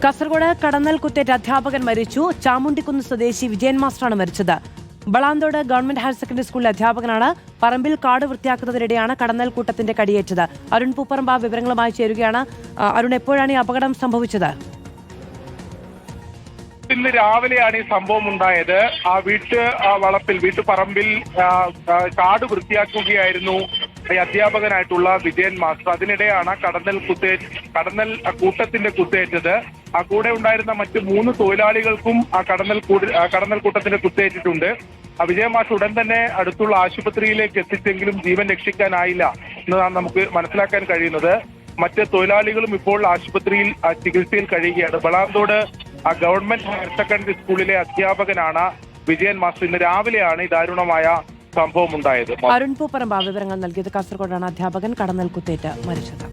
കാസർഗോഡ് കടന്നൽ കുത്തേറ്റ് അധ്യാപകൻ മരിച്ചു. ചാമുണ്ടിക്കുന്ന് സ്വദേശി വിജയൻ മാസ്റ്ററാണ് മരിച്ചത്. ബളാന്തോട് ഗവൺമെന്റ് ഹയർ സെക്കൻഡറി സ്കൂളിലെ അധ്യാപകനാണ്. പറമ്പിൽ കാട് വൃത്തിയാക്കുന്നതിനിടെയാണ് കടന്നൽ കൂട്ടത്തിന്റെ കടിയേറ്റത്. അരുൺ പൂപ്പറമ്പ വിവരങ്ങളുമായി ചേരുകയാണ്. അരുൺ, എപ്പോഴാണ് ഈ അപകടം സംഭവിച്ചത്? ഇന്ന് രാവിലെയാണ് ഈ സംഭവം ഉണ്ടായത്. ആ വീട്ടുപറമ്പിൽ കാട് വൃത്തിയാക്കുകയായിരുന്നു ഈ അധ്യാപകനായിട്ടുള്ള വിജയൻ മാസ്റ്റർ. അതിനിടെയാണ് കടന്നൽ കൂട്ടത്തിന്റെ കുത്തേറ്റത്. ആ കൂടെ ഉണ്ടായിരുന്ന മറ്റ് 3 തൊഴിലാളികൾക്കും ആ കടന്നൽ കൂട്ടത്തിന്റെ കുത്തേറ്റിട്ടുണ്ട്. വിജയൻ മാസ്റ്റർ ഉടൻ തന്നെ അടുത്തുള്ള ആശുപത്രിയിലേക്ക് എത്തിച്ചെങ്കിലും ജീവൻ രക്ഷിക്കാനായില്ല എന്നതാണ് നമുക്ക് മനസ്സിലാക്കാൻ കഴിയുന്നത്. മറ്റ് തൊഴിലാളികളും ഇപ്പോൾ ആശുപത്രിയിൽ ചികിത്സയിൽ കഴിയുകയാണ്. ബളാന്തോട് ഗവൺമെന്റ് ഹയർ സെക്കൻഡറി സ്കൂളിലെ അധ്യാപകനാണ് വിജയൻ മാസ്റ്റർ. ഇന്ന് രാവിലെയാണ് ഈ ദാരുണമായ സംഭവം ഉണ്ടായത്. അരുൺ പൂപ്പറമ്പ വിവരങ്ങൾ നൽകിയത്. കാസർഗോഡാണ് അധ്യാപകൻ കടന്നൽ കുത്തേറ്റ് മരിച്ചത്.